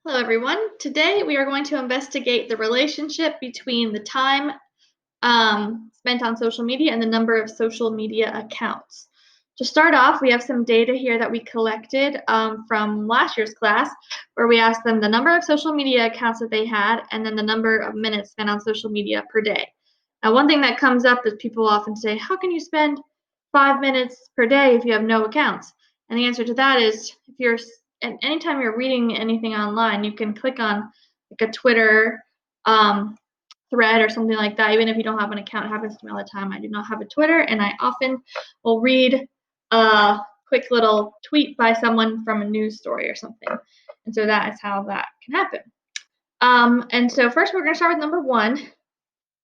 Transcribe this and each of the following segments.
Hello everyone. Today we are going to investigate the relationship between the time spent on social media and the number of social media accounts. To start off, we have some data here that we collected from last year's class where we asked them the number of social media accounts that they had and then the number of minutes spent on social media per day. Now, one thing that comes up is people often say, how can you spend 5 minutes per day if you have no accounts? And the answer to that is if you're and anytime you're reading anything online, you can click on like a Twitter thread or something like that, even if you don't have an account. It happens to me all the time. I do not have a Twitter, and I often will read a quick little tweet by someone from a news story or something. And so that is how that can happen. And so first we're going to start with number 1.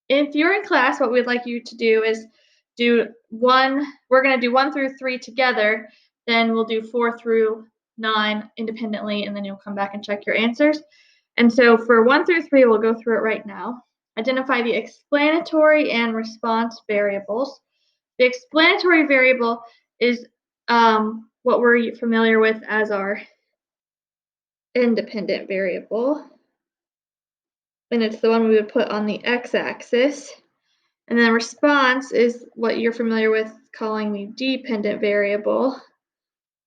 If you're in class, what we'd like you to do is we're going to do 1 through 3 together, then we'll do 4 through 9 independently, and then you'll come back and check your answers. And so for 1 through 3, we'll go through it right now. Identify the explanatory and response variables. The explanatory variable is what we're familiar with as our independent variable. And it's the one we would put on the x-axis. And then response is what you're familiar with calling the dependent variable,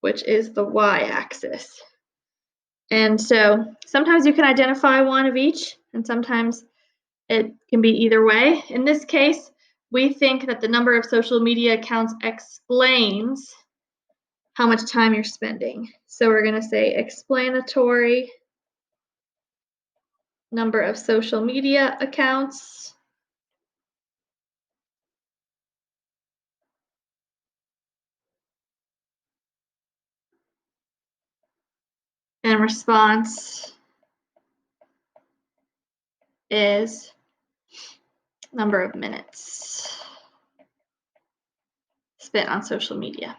which is the y-axis. And so sometimes you can identify one of each, and sometimes it can be either way. In this case, we think that the number of social media accounts explains how much time you're spending. So we're going to say explanatory number of social media accounts and response is number of minutes spent on social media.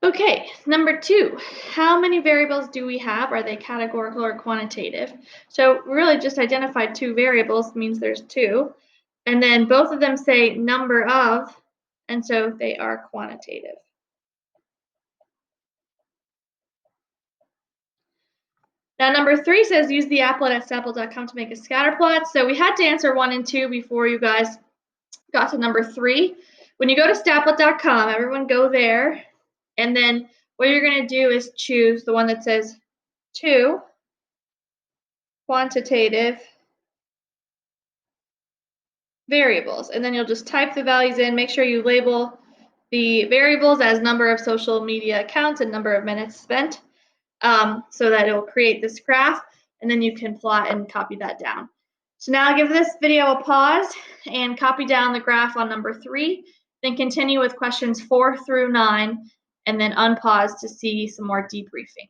Okay, number 2, how many variables do we have? Are they categorical or quantitative? So we really just identified 2 variables, means there's 2. And then both of them say number of, and so they are quantitative. Now number 3 says use the applet at Scatterplot.com to make a scatterplot. So we had to answer 1 and 2 before you guys got to number 3. When you go to Scatterplot.com, everyone go there, and then what you're going to do is choose the one that says 2, quantitative variables, and then you'll just type the values in. Make sure you label the variables as number of social media accounts and number of minutes spent, so that it will create this graph, and then you can plot and copy that down. So now give this video a pause and copy down the graph on number 3, then continue with questions 4 through 9, and then unpause to see some more debriefing.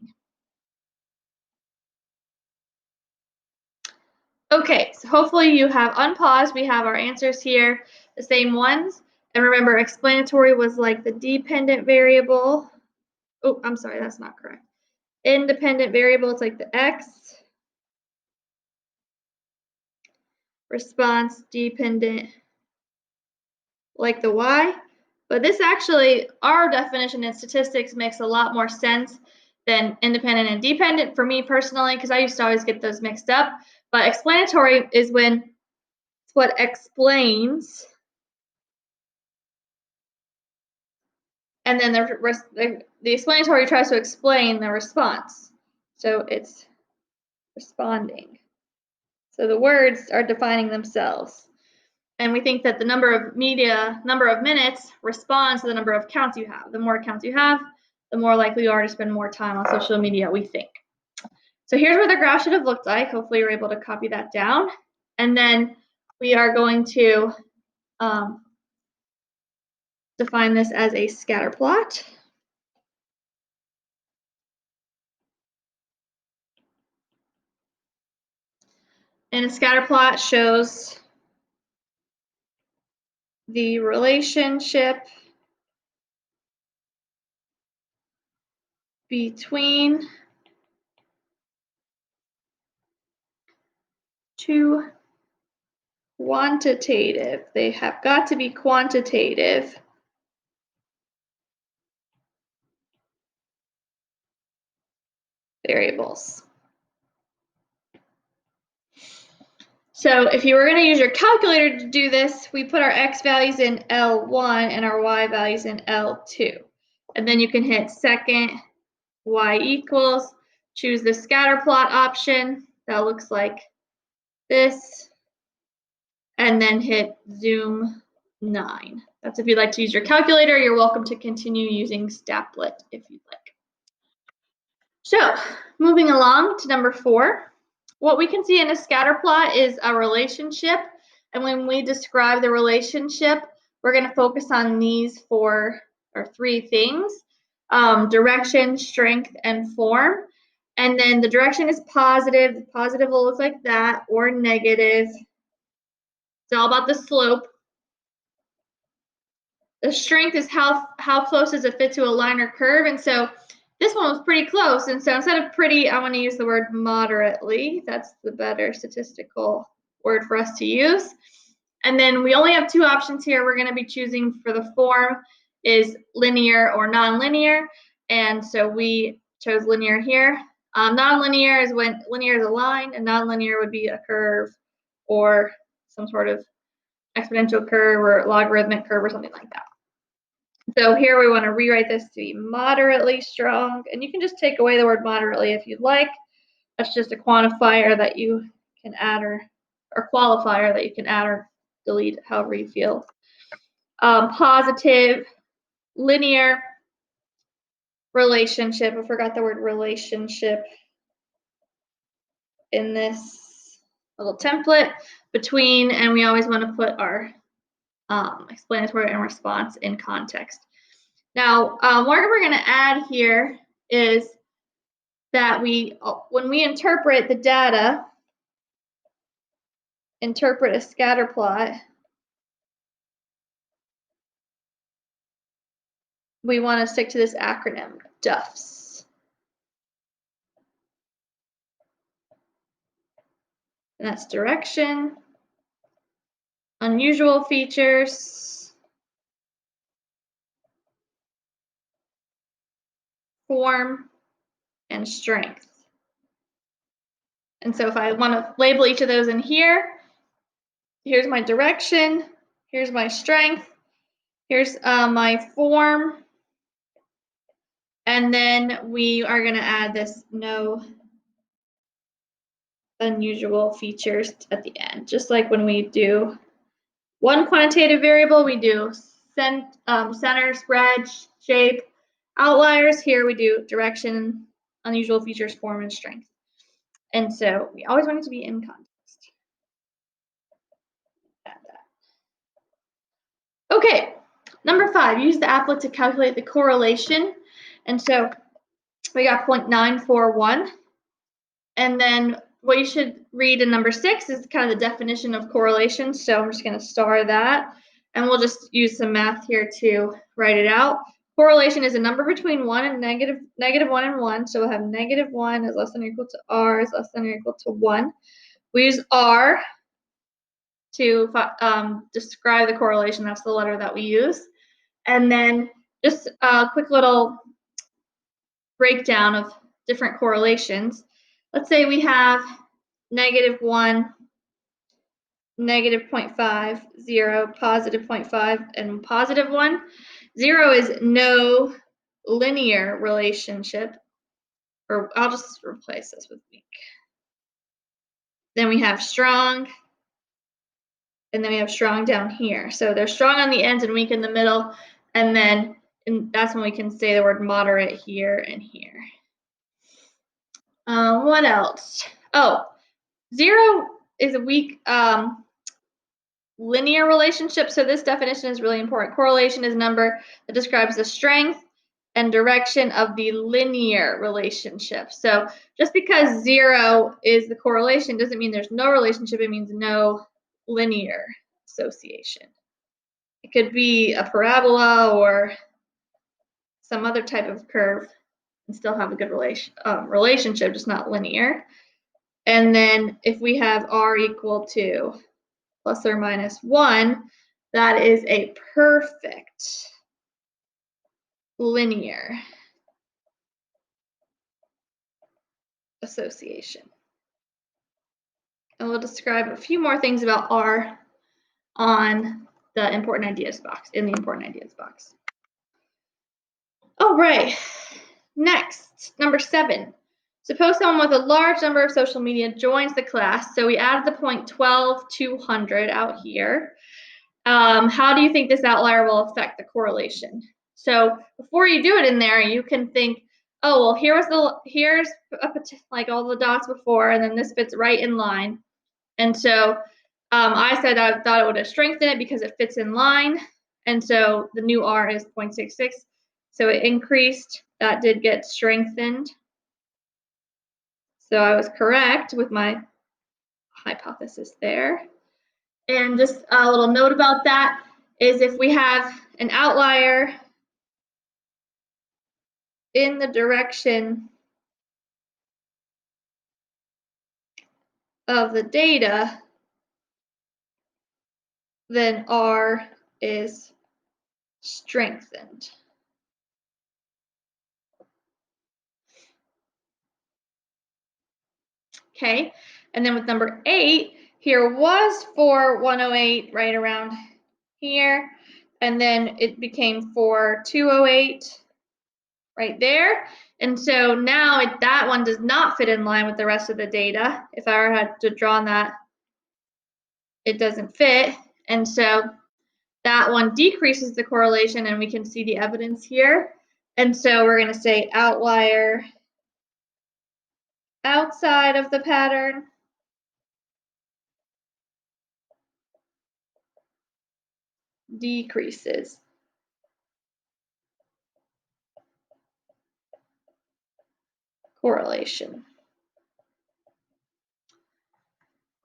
Okay, so hopefully you have unpaused. We have our answers here, the same ones. And remember, explanatory was like the dependent variable. Oh, I'm sorry, that's not correct. Independent variable, it's like the x. Response dependent, like the y. But this actually, our definition in statistics makes a lot more sense than independent and dependent for me personally, because I used to always get those mixed up. But explanatory is when it's what explains, and then the explanatory tries to explain the response. So it's responding. So the words are defining themselves. And we think that the number of minutes responds to the number of accounts you have. The more accounts you have, the more likely you are to spend more time on social media, we think. So here's what the graph should have looked like. Hopefully you're able to copy that down. And then we are going to define this as a scatter plot. And a scatter plot shows the relationship between 2 quantitative, they have got to be quantitative, variables. So if you were going to use your calculator to do this, we put our x values in L1 and our y values in L2. And then you can hit second, y equals, choose the scatter plot option. That looks like this. And then hit zoom 9. That's if you'd like to use your calculator. You're welcome to continue using Scatterplot if you'd like. So moving along to number 4. What we can see in a scatter plot is a relationship, and when we describe the relationship, we're going to focus on these 3 things: direction, strength, and form. And then the direction is positive. The positive will look like that, or negative. It's all about the slope. The strength is how close does it fit to a line or curve, and so this one was pretty close, and so instead of pretty, I want to use the word moderately. That's the better statistical word for us to use. And then we only have 2 options here. We're going to be choosing for the form is linear or nonlinear, and so we chose linear here. Nonlinear is when linear is a line, and nonlinear would be a curve or some sort of exponential curve or logarithmic curve or something like that. So here we want to rewrite this to be moderately strong, and you can just take away the word moderately if you'd like. That's just a quantifier that you can add or qualifier that you can add or delete however you feel. Positive, linear, relationship. I forgot the word relationship in this little template between, and we always want to put our explanatory and response in context. Now, what we're going to add here is that when we interpret the data, interpret a scatter plot, we want to stick to this acronym, DUFS. And that's direction, unusual features, form, and strength. And so if I want to label each of those in here, here's my direction, here's my strength, here's my form, and then we are going to add this no unusual features at the end. Just like when we do one quantitative variable, we do center, spread, shape, outliers. Here we do direction, unusual features, form, and strength. And so we always want it to be in context. Add that. Okay, number 5, use the applet to calculate the correlation. And so we got 0.941. And then what you should read in number 6 is kind of the definition of correlation. So I'm just going to star that. And we'll just use some math here to write it out. Correlation is a number between 1 and negative 1 and 1. So we'll have -1 is less than or equal to r is less than or equal to 1. We use r to describe the correlation. That's the letter that we use. And then just a quick little breakdown of different correlations. Let's say we have -1, -0.5, 0, +0.5, and +1. 0 is no linear relationship, or I'll just replace this with weak. Then we have strong, and then we have strong down here. So they're strong on the ends and weak in the middle, and then that's when we can say the word moderate here and here. What else? Oh, 0 is a weak linear relationship. So this definition is really important. Correlation is a number that describes the strength and direction of the linear relationship. So just because 0 is the correlation doesn't mean there's no relationship. It means no linear association. It could be a parabola or some other type of curve and still have a good relationship, just not linear. And then if we have r equal to ±1, that is a perfect linear association. And we'll describe a few more things about R on the important ideas box, in the important ideas box. All right, next, number 7. Suppose someone with a large number of social media joins the class. So we added the point 12,200 out here. How do you think this outlier will affect the correlation? So before you do it in there, you can think, oh, well, here's like all the dots before, and then this fits right in line. And so I said I thought it would have strengthened it because it fits in line. And so the new R is 0.66. So it increased. That did get strengthened. So I was correct with my hypothesis there. And just a little note about that is if we have an outlier in the direction of the data, then R is strengthened. Okay, and then with number 8, here was 4108 right around here, and then it became 4208 right there. And so now that one does not fit in line with the rest of the data. If I ever had to draw on that, it doesn't fit. And so that one decreases the correlation, and we can see the evidence here. And so we're going to say outlier outside of the pattern decreases. Correlation.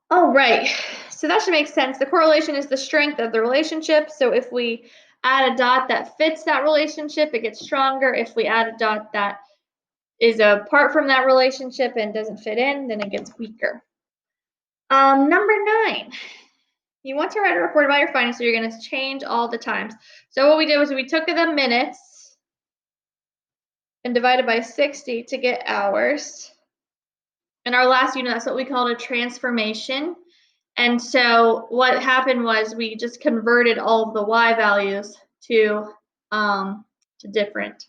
All right, so that should make sense. The correlation is the strength of the relationship. So if we add a dot that fits that relationship, it gets stronger. If we add a dot that is apart from that relationship and doesn't fit in, then it gets weaker. Number 9. You want to write a report about your findings, so you're going to change all the times. So what we did was we took the minutes and divided by 60 to get hours. In our last unit, that's what we called a transformation. And so what happened was we just converted all of the y values to different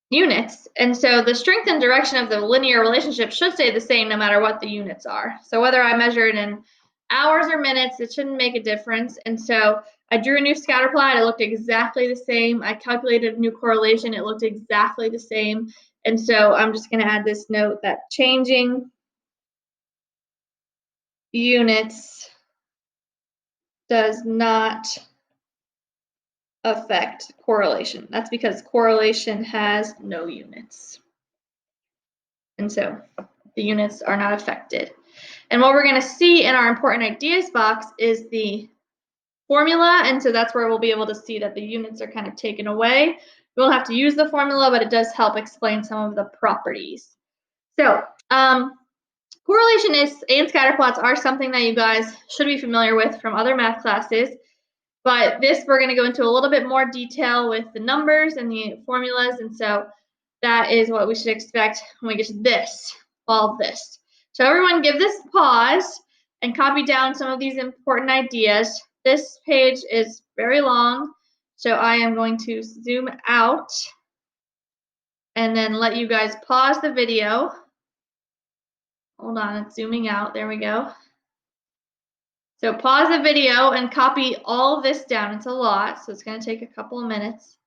units. And so the strength and direction of the linear relationship should stay the same no matter what the units are. So whether I measure it in hours or minutes, it shouldn't make a difference. And so I drew a new scatter plot. It looked exactly the same. I calculated a new correlation. It looked exactly the same. And so I'm just going to add this note that changing units does not affect correlation. That's because correlation has no units. And so the units are not affected. And what we're going to see in our important ideas box is the formula. And so that's where we'll be able to see that the units are kind of taken away. We won't have to use the formula, but it does help explain some of the properties. So correlation and scatterplots are something that you guys should be familiar with from other math classes. But this, we're going to go into a little bit more detail with the numbers and the formulas. And so that is what we should expect when we get to this, all of this. So everyone give this a pause and copy down some of these important ideas. This page is very long, so I am going to zoom out and then let you guys pause the video. Hold on, it's zooming out. There we go. So pause the video and copy all of this down. It's a lot, so it's going to take a couple of minutes.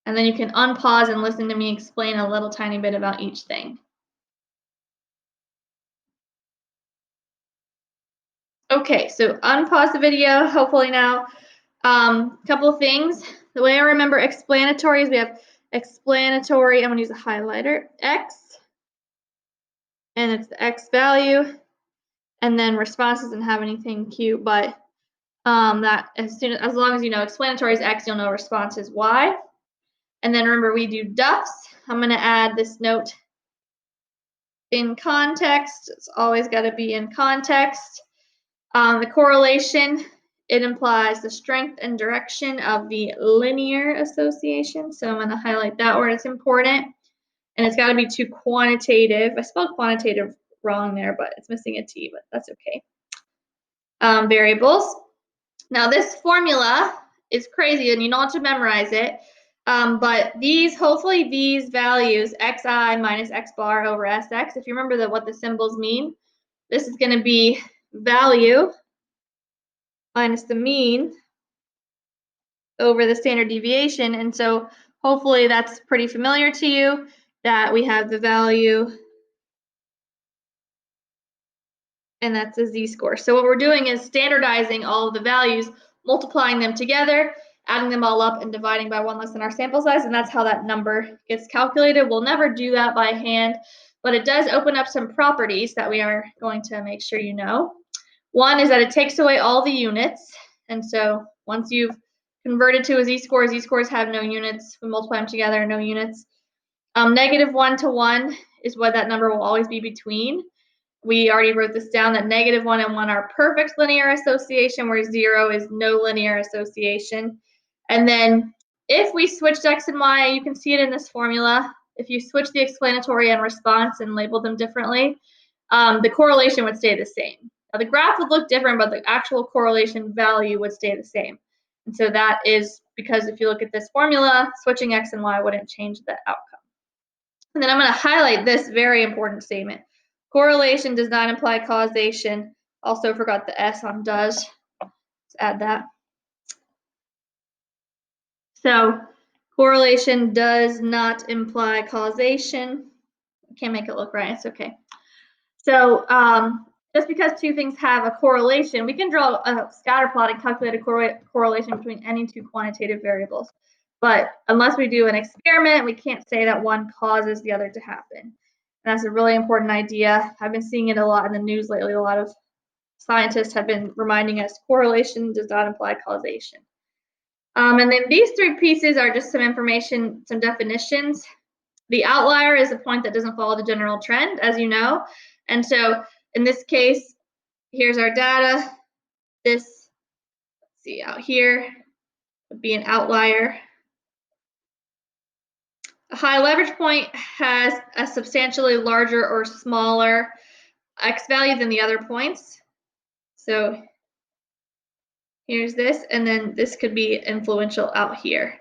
And then you can unpause and listen to me explain a little tiny bit about each thing. Okay, so unpause the video, hopefully now. Couple of things. The way I remember explanatory is we have explanatory, I'm going to use a highlighter, X, and it's the X value. And then response doesn't have anything cute, but that as long as you know explanatory is X, you'll know response is Y. And then remember we do duffs. I'm going to add this note in context. It's always got to be in context. The correlation, it implies the strength and direction of the linear association. So I'm going to highlight that where it's important. And it's got to be two quantitative. I spelled quantitative wrong there, but it's missing a T, but that's okay. Variables. Now this formula is crazy and you don't have to memorize it, but hopefully these values, xi minus x bar over sx, if you remember what the symbols mean, this is going to be value minus the mean over the standard deviation. And so hopefully that's pretty familiar to you, that we have the value and that's a z-score. So what we're doing is standardizing all of the values, multiplying them together, adding them all up and dividing by 1 less than our sample size, and that's how that number gets calculated. We'll never do that by hand, but it does open up some properties that we are going to make sure you know. One is that it takes away all the units, and so once you've converted to a z-score, z-scores have no units. We multiply them together, no units. -1 to 1 is what that number will always be between. We already wrote this down, that -1 and 1 are perfect linear association, where 0 is no linear association. And then if we switched x and y, you can see it in this formula. If you switch the explanatory and response and label them differently, the correlation would stay the same. Now, the graph would look different, but the actual correlation value would stay the same. And so that is because if you look at this formula, switching x and y wouldn't change the outcome. And then I'm going to highlight this very important statement. Correlation does not imply causation. Also forgot the S on does. Let's add that. So correlation does not imply causation. I can't make it look right. It's okay. So just because two things have a correlation, we can draw a scatter plot and calculate a correlation between any two quantitative variables. But unless we do an experiment, we can't say that one causes the other to happen. And that's a really important idea. I've been seeing it a lot in the news lately. A lot of scientists have been reminding us correlation does not imply causation. And then these three pieces are just some information, some definitions. The outlier is a point that doesn't follow the general trend, as you know. And so in this case, here's our data. This, let's see, out here would be an outlier. A high leverage point has a substantially larger or smaller x value than the other points. So here's this, and then this could be influential out here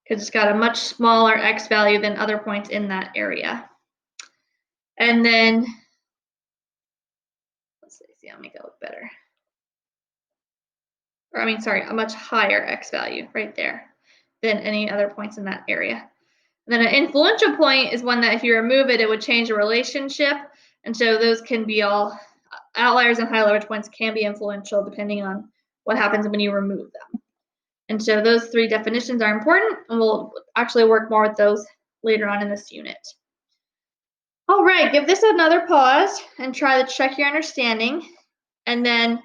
because it's got a much smaller x value than other points in that area. And then, let's see, I'll make it look better. Or I mean, sorry, a much higher x value right there than any other points in that area. And then an influential point is one that if you remove it, it would change the relationship. And so those can be all, outliers and high leverage points can be influential depending on what happens when you remove them. And so those three definitions are important, and we'll actually work more with those later on in this unit. All right, give this another pause and try to check your understanding, and then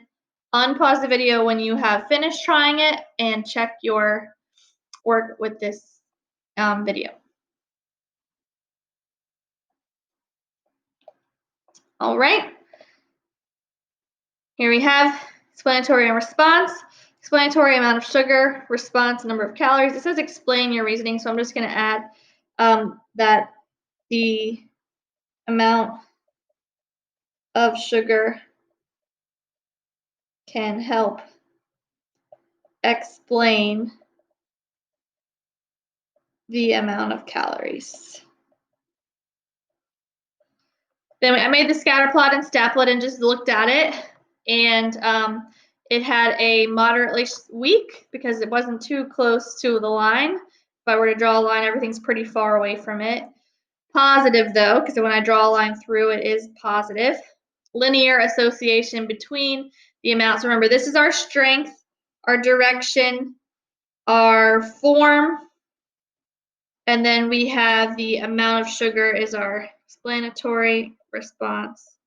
unpause the video when you have finished trying it and check your work with this video. All right, here we have explanatory and response. Explanatory, amount of sugar, response, number of calories. It says explain your reasoning, so I'm just going to add that the amount of sugar can help explain the amount of calories. Then I made the scatter plot and stat plot and just looked at it, and it had a moderately weak because it wasn't too close to the line. If I were to draw a line, everything's pretty far away from it. Positive though, because when I draw a line through, it is positive. Linear association between the amounts. Remember, this is our strength, our direction, our form, and then we have the amount of sugar is our explanatory, response,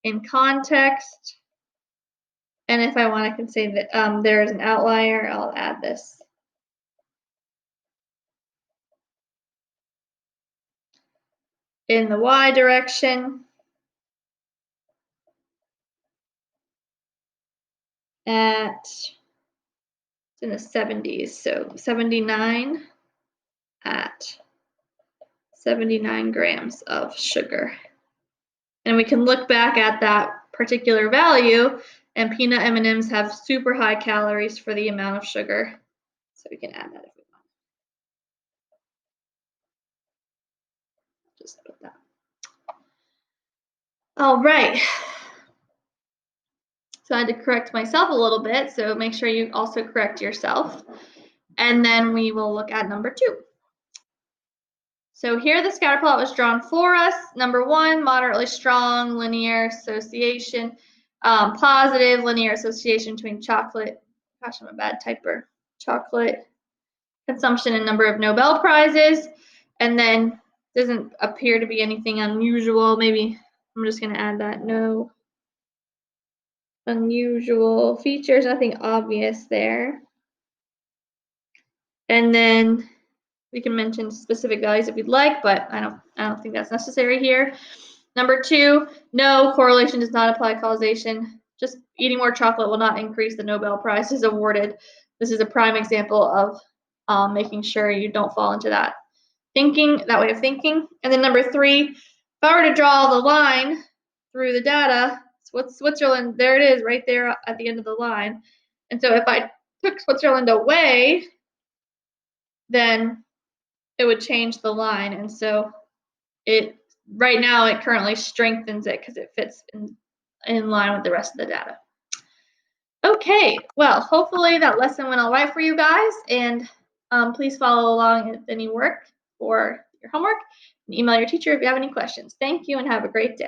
in context. And if I want, I can say that there is an outlier. I'll add this. In the y direction. It's in the 70s, so 79 at 79 grams of sugar. And we can look back at that particular value, and peanut M&Ms have super high calories for the amount of sugar. So we can add that if we want. Just put that. All right. So I had to correct myself a little bit, so make sure you also correct yourself. And then we will look at number 2. So here the scatter plot was drawn for us. Number 1, moderately strong linear association, positive linear association between chocolate, gosh, I'm a bad typer, chocolate consumption and number of Nobel Prizes. And then doesn't appear to be anything unusual. Maybe I'm just going to add that, no unusual features, nothing obvious there. And then we can mention specific values if you'd like, but I don't think that's necessary here. Number 2, no, correlation does not apply causation. Just eating more chocolate will not increase the Nobel Prizes awarded. This is a prime example of making sure you don't fall into that way of thinking. And then number 3, if I were to draw the line through the data, what's Switzerland? There it is, right there at the end of the line. And so if I took Switzerland away, then it would change the line. And so right now it currently strengthens it because it fits in line with the rest of the data. Okay, well, hopefully that lesson went all right for you guys, and please follow along with any work or your homework, and email your teacher if you have any questions. Thank you and have a great day.